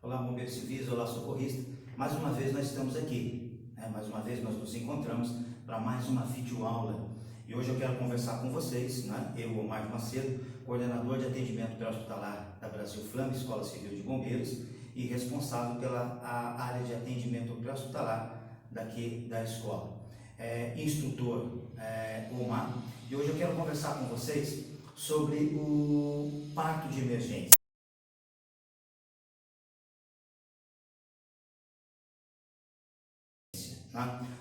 Olá, bombeiros civis, olá, socorrista. Mais uma vez nós estamos aqui, mais uma vez nós nos encontramos para mais uma videoaula. E hoje eu quero conversar com vocês, eu, Omar Macedo, coordenador de atendimento pré-hospitalar da Brasil Flam, Escola Civil de Bombeiros, e responsável pela área de atendimento pré-hospitalar daqui da escola. Instrutor Omar, e hoje eu quero conversar com vocês sobre o parto de emergência.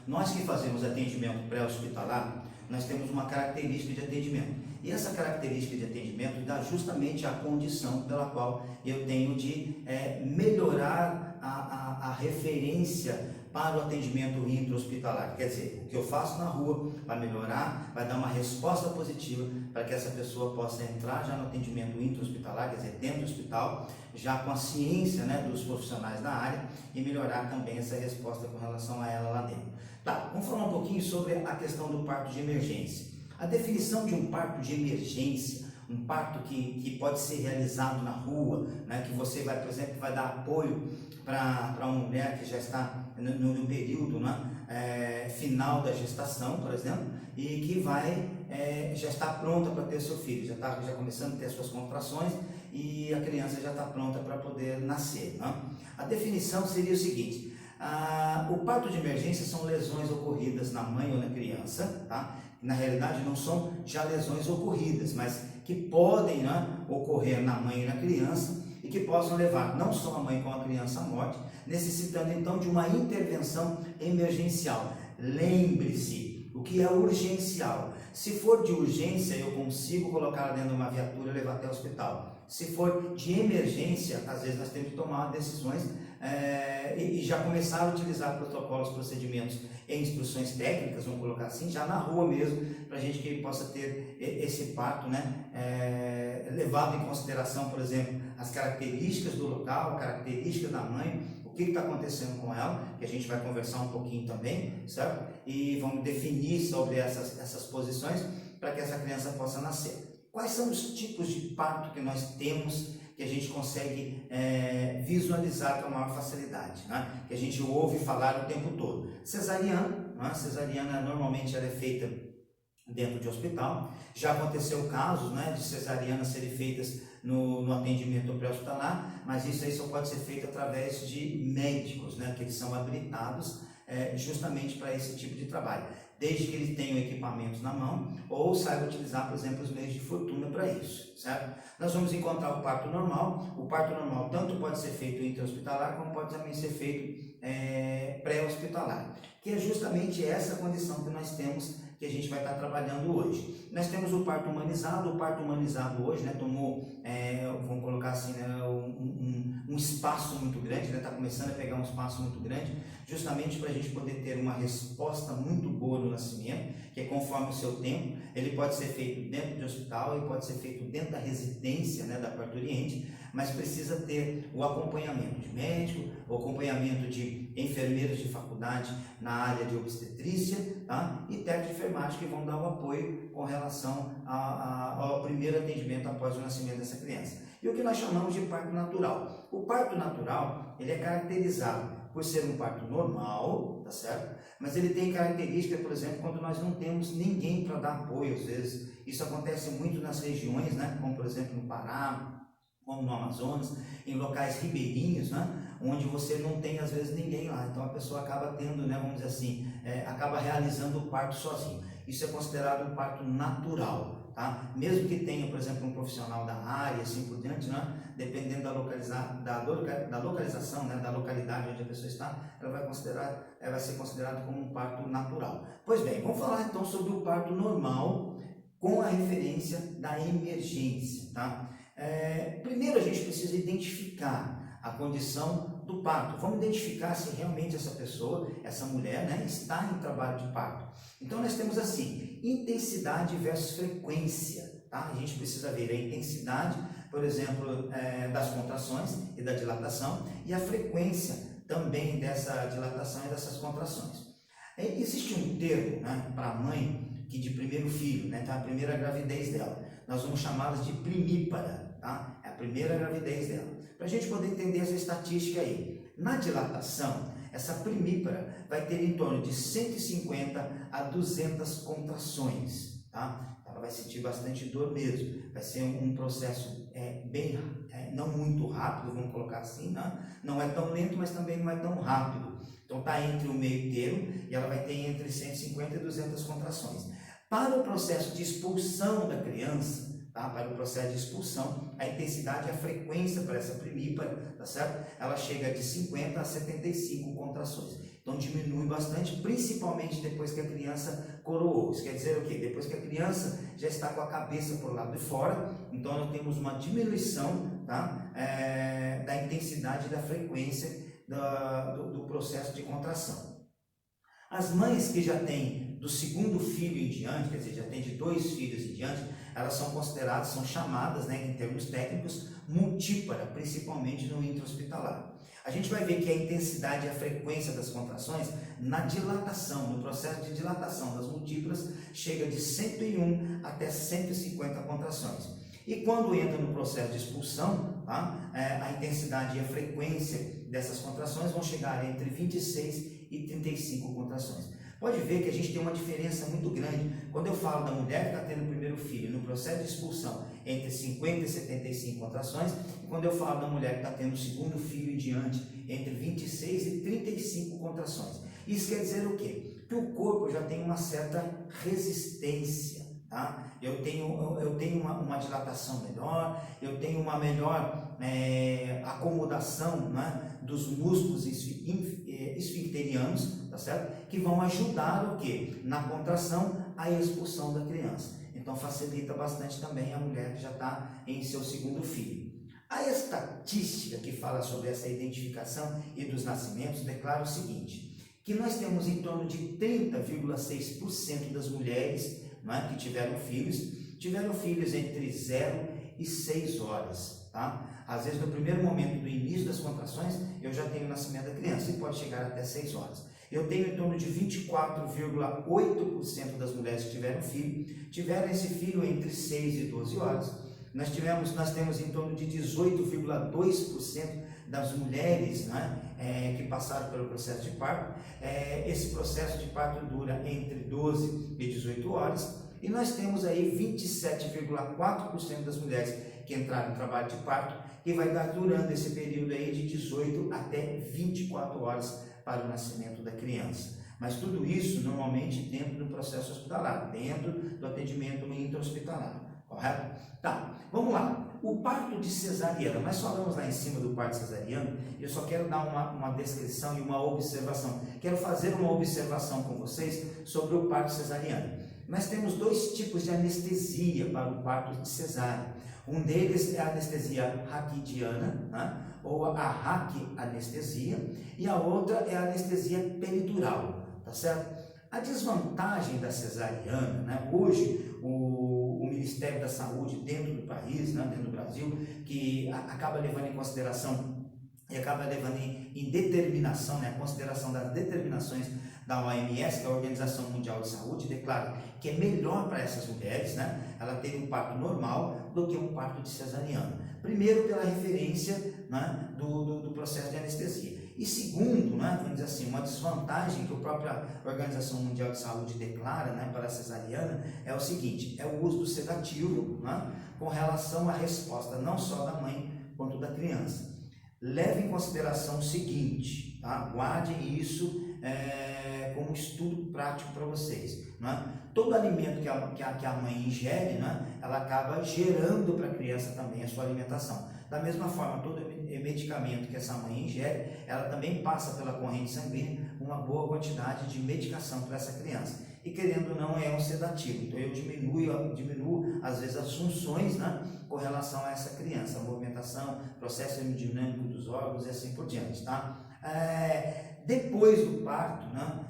Nós que fazemos atendimento pré-hospitalar, nós temos uma característica de atendimento. E essa característica de atendimento dá justamente a condição pela qual eu tenho de melhorar a referência para o atendimento intra-hospitalar. Quer dizer, o que eu faço na rua vai melhorar, vai dar uma resposta positiva para que essa pessoa possa entrar já no atendimento intra-hospitalar, quer dizer, dentro do hospital, já com a ciência dos profissionais da área e melhorar também essa resposta com relação a ela lá dentro. Tá, vamos falar um pouquinho sobre a questão do parto de emergência. A definição de um parto de emergência, um parto que pode ser realizado na rua, que você vai, por exemplo, vai dar apoio para uma mulher que já está no período final da gestação, por exemplo, e que já está pronta para ter seu filho, já está começando a ter suas contrações e a criança já está pronta para poder nascer. A definição seria o seguinte: o parto de emergência são lesões ocorridas na mãe ou na criança, tá? Na realidade não são já lesões ocorridas, mas que podem ocorrer na mãe e na criança e que possam levar não só a mãe como a criança à morte, necessitando então de uma intervenção emergencial. Lembre-se, o que é urgencial? Se for de urgência, eu consigo colocar dentro de uma viatura e levar até o hospital. Se for de emergência, às vezes nós temos que tomar decisões e já começar a utilizar protocolos, procedimentos e instruções técnicas, vamos colocar assim, já na rua mesmo, para a gente que possa ter esse parto, levado em consideração, por exemplo, as características do local, características da mãe, o que está acontecendo com ela, que a gente vai conversar um pouquinho também, certo? E vamos definir sobre essas posições para que essa criança possa nascer. Quais são os tipos de parto que nós temos, que a gente consegue visualizar com a maior facilidade, que a gente ouve falar o tempo todo? Cesariana, cesariana normalmente ela é feita dentro de hospital. Já aconteceu casos de cesarianas serem feitas no atendimento pré-hospitalar, mas isso aí só pode ser feito através de médicos, que eles são habilitados justamente para esse tipo de trabalho, desde que eles tenham equipamentos na mão ou saibam utilizar, por exemplo, os meios de fortuna para isso, certo? Nós vamos encontrar o parto normal. O parto normal tanto pode ser feito intra-hospitalar como pode também ser feito pré-hospitalar, que é justamente essa condição que nós temos, que a gente vai estar trabalhando hoje. Nós temos o parto humanizado. O parto humanizado hoje tomou, vamos colocar assim, um espaço muito grande, está começando a pegar um espaço muito grande, justamente para a gente poder ter uma resposta muito boa no nascimento, que é conforme o seu tempo. Ele pode ser feito dentro de hospital, ele pode ser feito dentro da residência da parturiente, mas precisa ter o acompanhamento de médico, o acompanhamento de enfermeiros de faculdade na área de obstetrícia, e técnicos de enfermagem que vão dar o apoio com relação ao primeiro atendimento após o nascimento dessa criança. E o que nós chamamos de parto natural. O parto natural, ele é caracterizado por ser um parto normal, tá certo? Mas ele tem característica, por exemplo, quando nós não temos ninguém para dar apoio, às vezes. Isso acontece muito nas regiões, como por exemplo no Pará, como no Amazonas, em locais ribeirinhos, onde você não tem às vezes ninguém lá. Então a pessoa acaba tendo, vamos dizer assim, acaba realizando o parto sozinho. Isso é considerado um parto natural, tá? Mesmo que tenha, por exemplo, um profissional da área, assim por diante, dependendo da localização, da localidade onde a pessoa está, ela vai ser considerado como um parto natural. Pois bem, vamos falar então sobre o parto normal com a referência da emergência, tá? Primeiro a gente precisa identificar a condição do parto. Vamos identificar se realmente essa pessoa, essa mulher, está em trabalho de parto. Então nós temos assim, intensidade versus frequência, tá? A gente precisa ver a intensidade, por exemplo, das contrações e da dilatação, e a frequência também dessa dilatação e dessas contrações. Existe um termo para a mãe que de primeiro filho, a primeira gravidez dela. nós vamos chamá-las de primípara, tá? É a primeira gravidez dela. Para a gente poder entender essa estatística aí, na dilatação, essa primípara vai ter em torno de 150 a 200 contrações, tá? Ela vai sentir bastante dor mesmo, vai ser um processo não muito rápido, vamos colocar assim, né? Não é tão lento, mas também não é tão rápido. Então está entre o meio termo e ela vai ter entre 150 e 200 contrações. Para o processo de expulsão da criança, tá? Para o processo de expulsão, a intensidade e a frequência para essa primípara, tá certo? Ela chega de 50 a 75 contrações. Então diminui bastante, principalmente depois que a criança coroou. Isso quer dizer o quê? Depois que a criança já está com a cabeça por lado de fora, então nós temos uma diminuição, tá? Da intensidade e da frequência do processo de contração. As mães que já têm do segundo filho em diante, quer dizer, já tem de 2 filhos em diante, elas são consideradas, são chamadas, né, em termos técnicos, multípara, principalmente no intra-hospitalar. A gente vai ver que a intensidade e a frequência das contrações na dilatação, no processo de dilatação das multíparas, chega de 101 até 150 contrações. E quando entra no processo de expulsão, tá, a intensidade e a frequência dessas contrações vão chegar entre 26 e 35 contrações. Pode ver que a gente tem uma diferença muito grande. Quando eu falo da mulher que está tendo o primeiro filho no processo de expulsão entre 50 e 75 contrações, e quando eu falo da mulher que está tendo o segundo filho em diante entre 26 e 35 contrações. Isso quer dizer o quê? Que o corpo já tem uma certa resistência. Tá? Eu tenho uma dilatação melhor, eu tenho uma melhor acomodação, né, dos músculos esfincterianos, tá certo? Que vão ajudar o quê? Na contração, a expulsão da criança. Então facilita bastante também a mulher que já está em seu segundo filho. A estatística que fala sobre essa identificação e dos nascimentos declara o seguinte, que nós temos em torno de 30,6% das mulheres, né, que tiveram filhos entre 0 e 6 horas, tá? Às vezes no primeiro momento do início das contrações, eu já tenho o nascimento da criança e pode chegar até 6 horas. Eu tenho em torno de 24,8% das mulheres que tiveram esse filho entre 6 e 12 horas. Nós temos em torno de 18,2% das mulheres, né, que passaram pelo processo de parto. Esse processo de parto dura entre 12 e 18 horas. E nós temos aí 27,4% das mulheres que entraram em trabalho de parto, que vai dar durante esse período aí de 18 até 24 horas para o nascimento da criança. Mas tudo isso normalmente dentro do processo hospitalar, dentro do atendimento intra-hospitalar, correto? Tá, vamos lá. O parto de cesariana, nós falamos lá em cima do parto cesariano, e eu só quero dar uma descrição e uma observação. Quero fazer uma observação com vocês sobre o parto cesariano. Nós temos 2 tipos de anestesia para o parto de cesárea. Um deles é a anestesia raquidiana, né? Ou a raquianestesia, e a outra é a anestesia peridural, tá certo? A desvantagem da cesariana, né? Hoje o Ministério da Saúde dentro do país, né? Dentro do Brasil, que acaba levando em consideração e acaba levando em determinação, né? A consideração das determinações da OMS, que é a Organização Mundial de Saúde, declara que é melhor para essas mulheres, né, ela ter um parto normal do que um parto de cesariana. Primeiro, pela referência, né, do processo de anestesia. E segundo, né, vamos dizer assim, uma desvantagem que a própria Organização Mundial de Saúde declara, né, para a cesariana é o seguinte, é o uso do sedativo, né, com relação à resposta não só da mãe quanto da criança. Leve em consideração o seguinte, tá? Guardem isso como estudo prático para vocês, né? Todo alimento que a mãe ingere, né, ela acaba gerando para a criança também a sua alimentação. Da mesma forma, todo medicamento que essa mãe ingere, ela também passa pela corrente sanguínea uma boa quantidade de medicação para essa criança. E querendo ou não, é um sedativo. Então eu diminuo às vezes as funções, né, com relação a essa criança, a movimentação, processo hemodinâmico dos órgãos e assim por diante, tá? Depois do parto, né,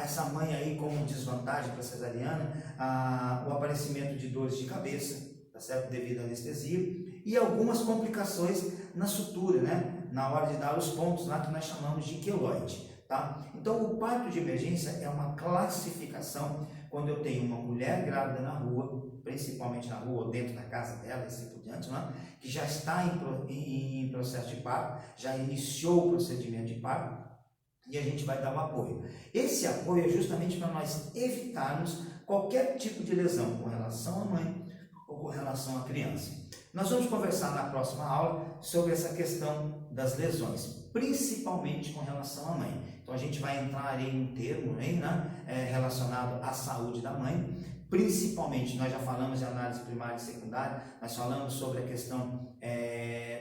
essa mãe aí como desvantagem para a cesariana, o aparecimento de dores de cabeça, tá certo? Devido à anestesia, e algumas complicações na sutura, né, na hora de dar os pontos lá que nós chamamos de queloide, tá? Então o parto de emergência é uma classificação quando eu tenho uma mulher grávida na rua, principalmente na rua ou dentro da casa dela, e assim por diante, né? Que já está em processo de parto, já iniciou o procedimento de parto, e a gente vai dar um apoio. Esse apoio é justamente para nós evitarmos qualquer tipo de lesão com relação à mãe ou com relação à criança. Nós vamos conversar na próxima aula sobre essa questão das lesões, principalmente com relação à mãe. Então a gente vai entrar aí em um termo aí, né, relacionado à saúde da mãe. Principalmente, nós já falamos de análise primária e secundária, nós falamos sobre a questão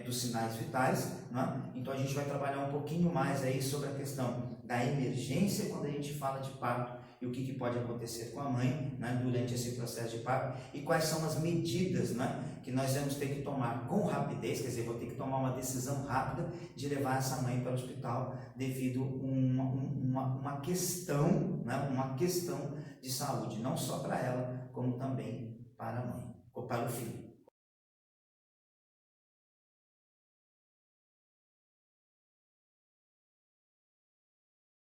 dos sinais vitais, né? Então a gente vai trabalhar um pouquinho mais aí sobre a questão da emergência quando a gente fala de parto e o que pode acontecer com a mãe, né, durante esse processo de parto e quais são as medidas, né, que nós vamos ter que tomar com rapidez, quer dizer, vou ter que tomar uma decisão rápida de levar essa mãe para o hospital devido uma questão, né, uma questão de saúde, não só para ela, como também para a mãe ou para o filho.